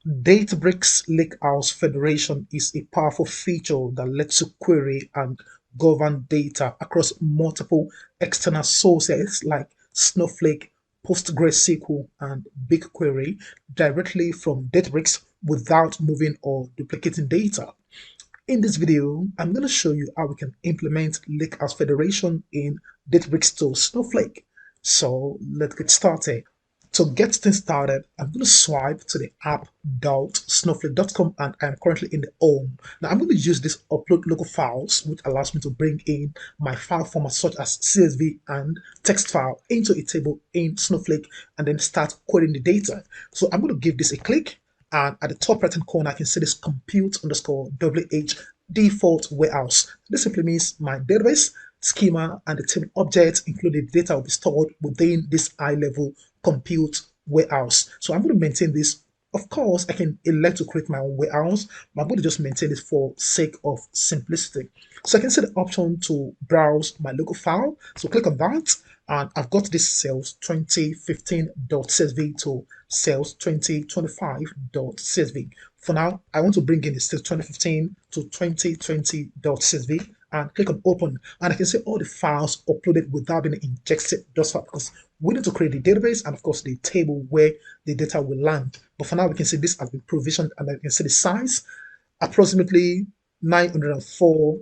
Databricks Lakehouse Federation is a powerful feature that lets you query and govern data across multiple external sources like Snowflake, PostgreSQL, and BigQuery directly from Databricks without moving or duplicating data. In this video, I'm going to show you how we can implement Lakehouse Federation in Databricks to Snowflake. So let's get started. To get things started, I'm going to swipe to the app.snowflake.com and I'm currently in the home. Now I'm going to use this upload local files, which allows me to bring in my file formats such as CSV and text file into a table in Snowflake and then start querying the data. So I'm going to give this a click, and at the top right hand corner I can see this compute underscore WH default warehouse. This simply means my database schema and the table objects, including data, will be stored within this high level compute warehouse. So I'm going to maintain this. Of course, I can elect to create my own warehouse, but I'm going to just maintain it for sake of simplicity. So I can see the option to browse my local file. So click on that, and I've got this sales 2015.csv to sales 2025.csv. For now, I want to bring in the sales 2015 to 2020.csv and click on open, and I can see all the files uploaded without being injected thus far because we need to create the database and of course the table where the data will land. But for now, we can see this has been provisioned and I can see the size approximately 904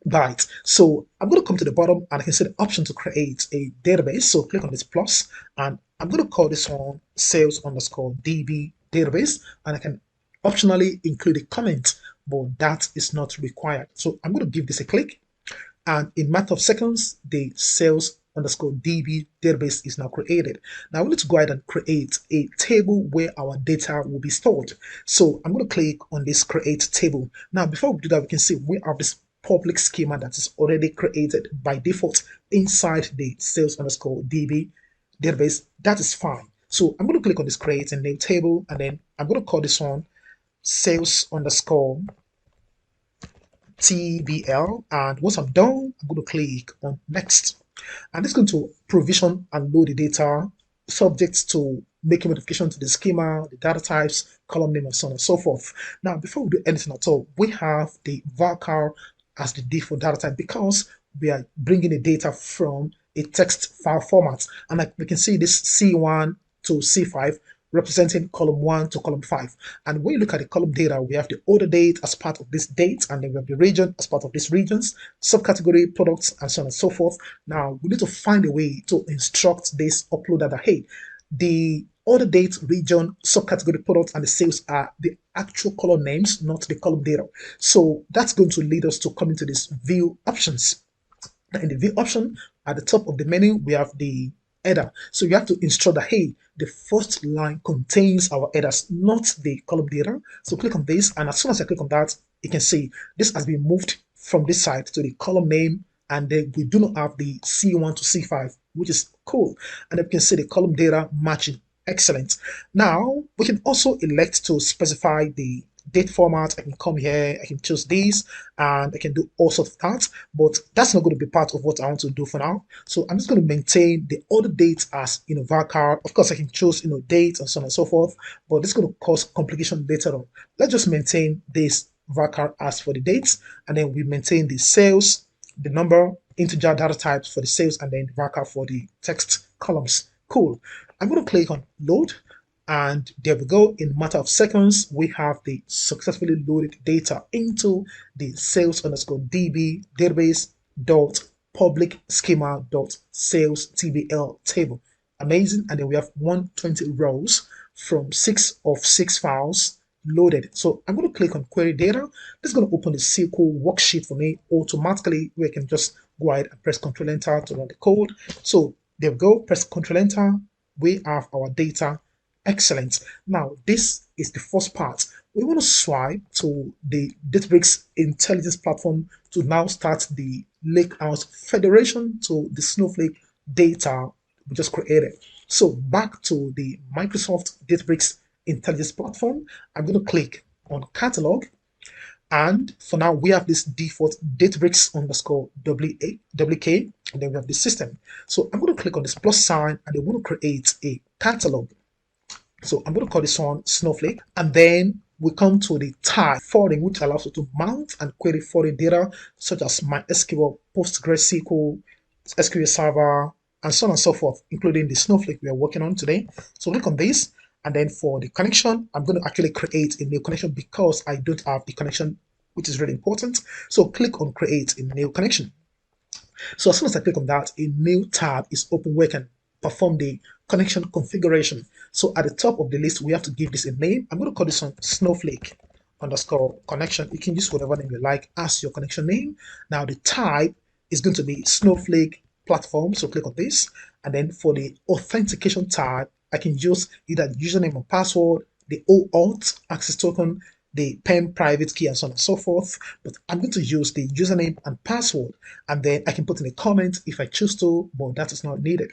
bytes. So I'm going to come to the bottom and I can see the option to create a database. So click on this plus and I'm going to call this one sales underscore DB database, and I can optionally include a comment, but that is not required. So I'm going to give this a click, and in matter of seconds, the sales underscore DB database is now created. Now we need to go ahead and create a table where our data will be stored. So I'm going to click on this create table. Now before we do that, we can see we have this public schema that is already created by default inside the sales underscore DB database. That is fine. So I'm going to click on this create and name table, and then I'm going to call this one sales underscore TBL, and once I'm done, I'm going to click on next. And it's going to provision and load the data subject to making modification to the schema, the data types, column name, and so on and so forth. Now, before we do anything at all, we have the varchar as the default data type because we are bringing the data from a text file format. And like we can see this C1 to C5 representing column 1 to column 5. And when you look at the column data, we have the order date as part of this date, and then we have the region as part of these regions, subcategory, products, and so on and so forth. Now, we need to find a way to instruct this uploader that, hey, the order date, region, subcategory, product, and the sales are the actual column names, not the column data. So that's going to lead us to come into this view options. In the view option, at the top of the menu, we have the header. So you have to instruct that, hey, the first line contains our headers, not the column data. So click on this, and as soon as I click on that, you can see this has been moved from this side to the column name, and then we do not have the C1 to C5, which is cool. And then you can see the column data matching. Excellent. Now we can also elect to specify the date format. I can come here, I can choose these, and I can do all sorts of that, but that's not going to be part of what I want to do for now. So I'm just going to maintain the order date as varchar. Of course, I can choose dates and so on and so forth, but this is going to cause complication later on. Let's just maintain this varchar as for the dates, and then we maintain the sales, the number, integer data types for the sales, and then varchar for the text columns. Cool. I'm going to click on load, and there we go. In a matter of seconds, we have the successfully loaded data into the sales underscore DB database dot public schema dot sales TBL table. Amazing. And then we have 120 rows from 6 of 6 files loaded. So I'm going to click on query data. This is going to open the SQL worksheet for me automatically, where I can just go ahead and press Ctrl Enter to run the code. So there we go. Press Ctrl Enter. We have our data. Excellent. Now, this is the first part. We want to swipe to the Databricks intelligence platform to now start the Lakehouse Federation to the Snowflake data we just created. So back to the Microsoft Databricks intelligence platform, I'm going to click on catalog. And for now, we have this default Databricks underscore WK, and then we have the system. So I'm going to click on this plus sign, and I want to create a catalog. So I'm going to call this one Snowflake. And then we come to the type forwarding, which allows you to mount and query foreign data, such as MySQL, PostgreSQL, SQL Server, and so on and so forth, including the Snowflake we are working on today. So click on this. And then for the connection, I'm going to actually create a new connection because I don't have the connection, which is really important. So click on create a new connection. So as soon as I click on that, a new tab is open where I can perform the connection configuration. So at the top of the list, we have to give this a name. I'm going to call this one Snowflake underscore connection. You can use whatever name you like as your connection name. Now the type is going to be Snowflake platform. So click on this. And then for the authentication tab, I can use either username or password, the OAuth access token, the PEM private key, and so on and so forth. But I'm going to use the username and password, and then I can put in a comment if I choose to, but that is not needed.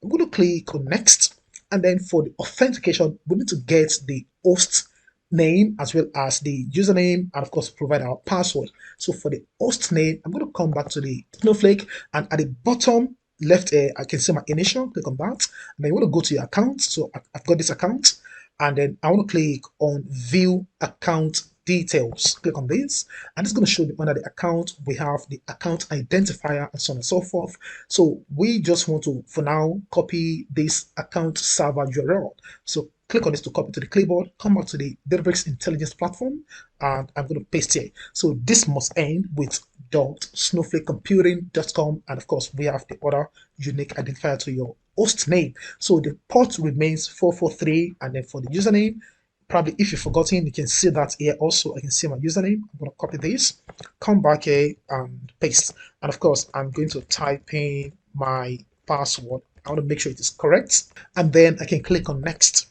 I'm going to click on next, and then for the authentication, we need to get the host name as well as the username, and of course provide our password. So for the host name, I'm going to come back to the Snowflake, and at the bottom left, I can see my initial. Click on that, and then you want to go to your account. So I've got this account, and then I want to click on view account details. Click on this, and it's going to show me under the account we have the account identifier and so on and so forth. So we just want to, for now, copy this account server URL. So click on this to copy to the clipboard, come back to the Databricks intelligence platform, and I'm going to paste here. So this must end with .snowflakecomputing.com, and of course we have the other unique identifier to your host name. So the port remains 443, and then for the username, probably if you've forgotten, you can see that here also. I can see my username. I'm going to copy this, come back here and paste. And of course, I'm going to type in my password. I want to make sure it is correct. And then I can click on next.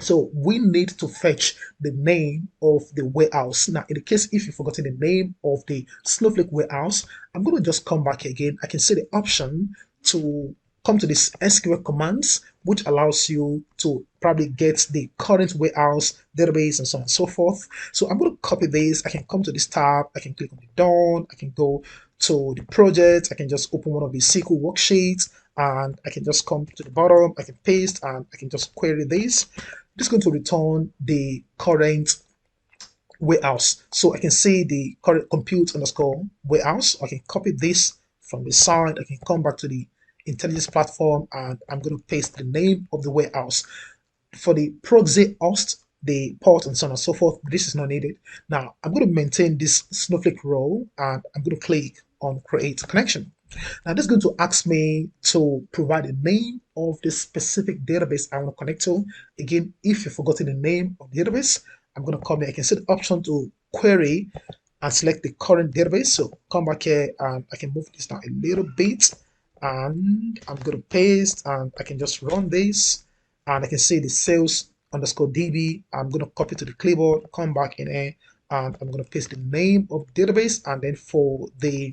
So we need to fetch the name of the warehouse. Now, in the case if you've forgotten the name of the Snowflake warehouse, I'm going to just come back again. I can see the option to come to this SQL commands, which allows you to probably get the current warehouse database and so on and so forth. So I'm going to copy this. I can come to this tab. I can click on the done. I can go to the project. I can just open one of the SQL worksheets, and I can just come to the bottom. I can paste, and I can just query this. This is going to return the current warehouse. So I can see the current compute underscore warehouse. I can copy this from the side. I can come back to the intelligence platform, and I'm going to paste the name of the warehouse. For the proxy host, the port and so on and so forth, this is not needed. Now I'm going to maintain this Snowflake role, and I'm going to click on create connection. Now this is going to ask me to provide the name of the specific database I want to connect to. Again, if you've forgotten the name of the database, I'm going to come here. I can see the option to query and select the current database. So come back here, and I can move this down a little bit, and I'm going to paste, and I can just run this, and I can see the sales underscore DB. I'm going to copy to the clipboard, come back in here, and I'm going to paste the name of the database. And then for the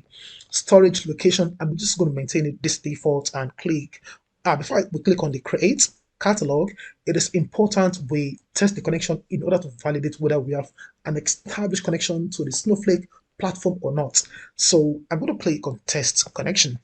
storage location, I'm just going to maintain it this default and click. Before we click on the create catalog, it is important we test the connection in order to validate whether we have an established connection to the Snowflake platform or not. So I'm going to click on test connection.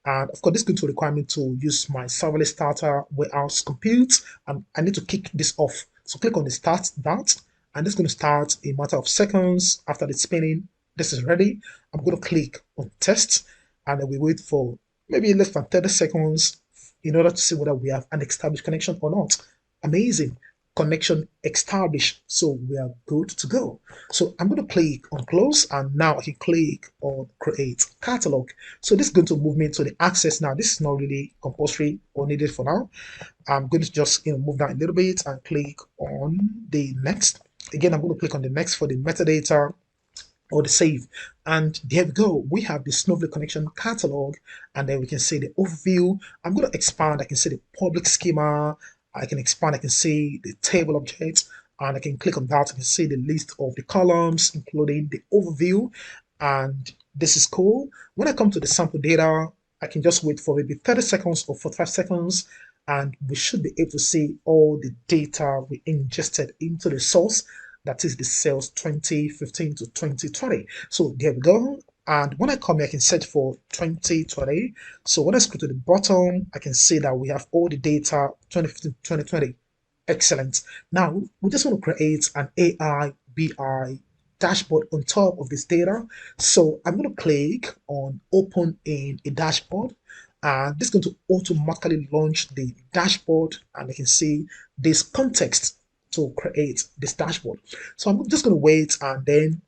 And of course, this is going to require me to use my serverless starter warehouse compute, and I need to kick this off. So click on the start that, and this is going to start a matter of seconds. After the spinning, this is ready. I'm going to click on test, and then we wait for maybe less than 30 seconds in order to see whether we have an established connection or not. Amazing. Connection established, so we are good to go. So I'm going to click on close, and now I can click on create catalog. So this is going to move me to the access. Now this is not really compulsory or needed for now. I'm going to just move down a little bit and click on the next. Again, I'm going to click on the next for the metadata or the save, and there we go. We have the Snowflake connection catalog, and then we can see the overview. I'm going to expand. I can see the public schema. I can expand. I can see the table objects, and I can click on that. I can see the list of the columns, including the overview, and this is cool. When I come to the sample data, I can just wait for maybe 30 seconds or 45 seconds, and we should be able to see all the data we ingested into the source. That is the sales 2015 to 2020. So there we go. And when I come here, I can search for 2020. So when I scroll to the bottom, I can see that we have all the data 2015 to 2020. Excellent. Now, we just want to create an AI BI dashboard on top of this data. So I'm going to click on open in a dashboard, and this is going to automatically launch the dashboard, and you can see this context to create this dashboard. So I'm just going to wait, and then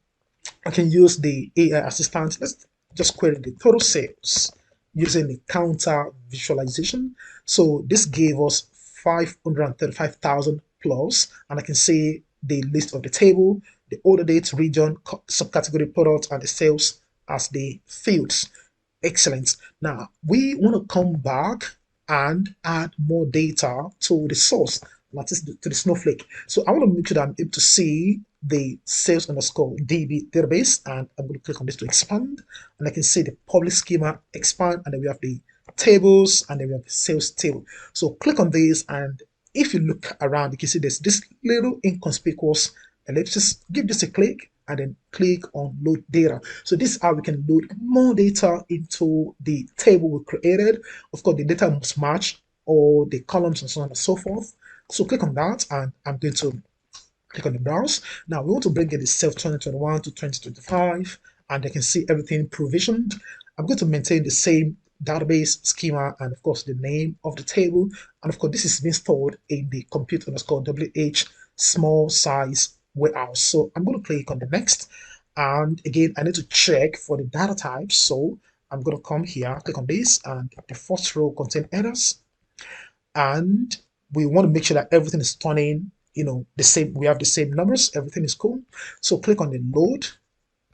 I can use the AI assistant. Let's just query the total sales using the counter visualization. So this gave us 535,000 plus, and I can see the list of the table, the order date, region, subcategory product, and the sales as the fields. Excellent. Now we want to come back and add more data to the source, that is to the Snowflake. So I want to make sure that I'm able to see the sales underscore DB database, and I'm going to click on this to expand, and I can see the public schema expand, and then we have the tables, and then we have the sales table. So click on this, and if you look around, you can see there's this little inconspicuous, and let's just give this a click and then click on load data. So this is how we can load more data into the table we created. Of course, the data must match all the columns and so on and so forth. So click on that, and I'm going to click on the browse. Now we want to bring in the sales 2021 to 2025, and I can see everything provisioned. I'm going to maintain the same database schema and of course the name of the table, and of course this is being stored in the compute underscore WH small size warehouse. So I'm going to click on the next, and again I need to check for the data type. So I'm going to come here, click on this, and the first row contain errors, and we want to make sure that everything is turning, the same. We have the same numbers, everything is cool. So click on the load,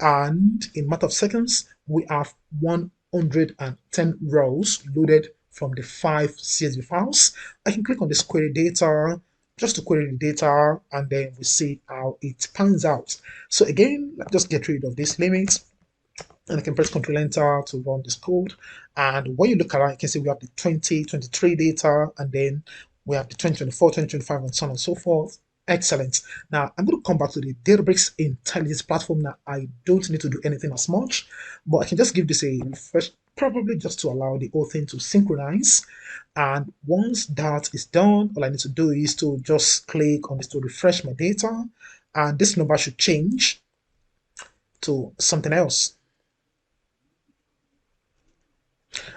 and in a matter of seconds we have 110 rows loaded from the 5 CSV files. I can click on this query data just to query the data, and then we see how it pans out. So again, let's just get rid of this limit, and I can press Ctrl Enter to run this code. And when you look around, you can see we have the 2023 data, and then we have the 2024, 2025, and so on and so forth. Excellent. Now I'm going to come back to the Databricks Intelligence platform. Now I don't need to do anything as much, but I can just give this a refresh, probably just to allow the whole thing to synchronize. And once that is done, all I need to do is to just click on this to refresh my data, and this number should change to something else.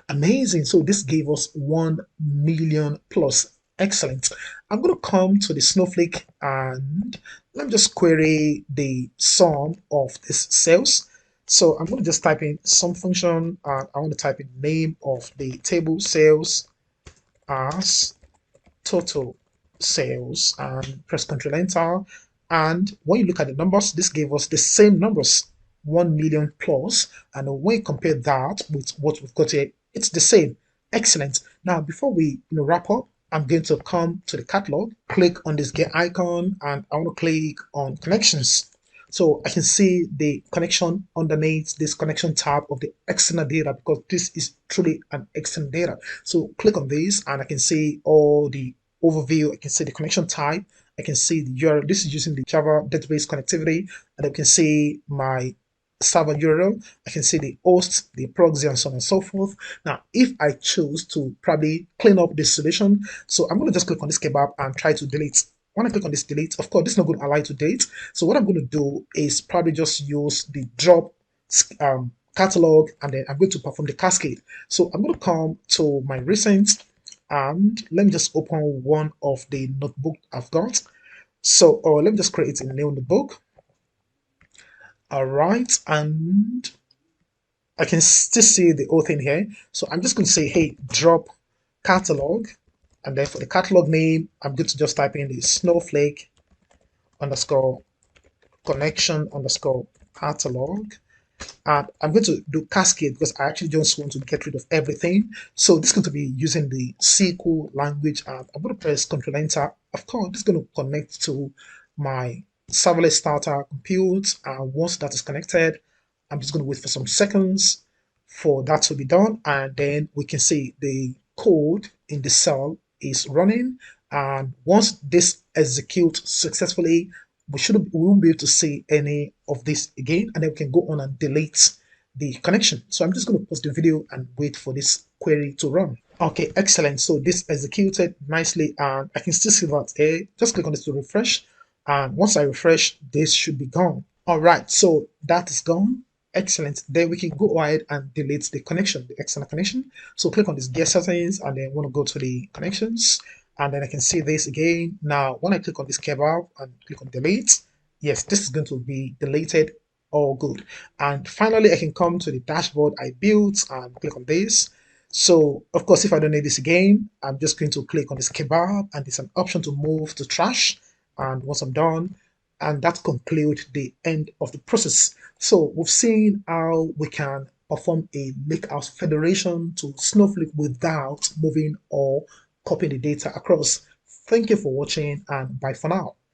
Amazing. So this gave us 1 million plus. Excellent. I'm going to come to the Snowflake, and let me just query the sum of this sales. So I'm going to just type in some function, and I want to type in name of the table sales as total sales, and press Ctrl Enter. And when you look at the numbers, this gave us the same numbers, 1 million plus. And when you compare that with what we've got here, it's the same. Excellent. Now, before we wrap up, I'm going to come to the catalog, click on this get icon, and I want to click on connections. So I can see the connection underneath this connection tab of the external data, because this is truly an external data. So click on this, and I can see all the overview. I can see the connection type. I can see the URL. This is using the Java database connectivity, and I can see my server URL. I can see the host, the proxy, and so on and so forth. Now, if I choose to probably clean up this solution, so I'm going to just click on this kebab and try to delete. When I click on this delete, of course, this is not going to allow you to delete. So what I'm going to do is probably just use the drop catalog, and then I'm going to perform the cascade. So I'm going to come to my recent, and let me just open one of the notebook I've got. So, or let me just create a new notebook. All right, and I can still see the whole thing here. So I'm just going to say, hey, drop catalog, and then for the catalog name, I'm going to just type in the Snowflake underscore connection underscore catalog. And I'm going to do cascade because I actually just want to get rid of everything. So this is going to be using the SQL language, and I'm going to press Ctrl Enter. Of course, this is going to connect to my serverless starter compute, and once that is connected, I'm just going to wait for some seconds for that to be done, and then we can see the code in the cell is running. And once this executes successfully, we won't be able to see any of this again, and then we can go on and delete the connection. So I'm just going to pause the video and wait for this query to run. Okay, excellent. So this executed nicely, and I can still see that. Just click on this to refresh, and once I refresh, this should be gone. All right, so that is gone. Excellent. Then we can go ahead and delete the connection, the external connection. So click on this gear settings, and then want to go to the connections, and then I can see this again. Now, when I click on this kebab and click on delete, yes, this is going to be deleted. All good. And finally, I can come to the dashboard I built and click on this. So, of course, if I don't need this again, I'm just going to click on this kebab, and there's an option to move to trash. And once I'm done, and that concludes the end of the process. So we've seen how we can perform a lakehouse federation to Snowflake without moving or copying the data across. Thank you for watching, and bye for now.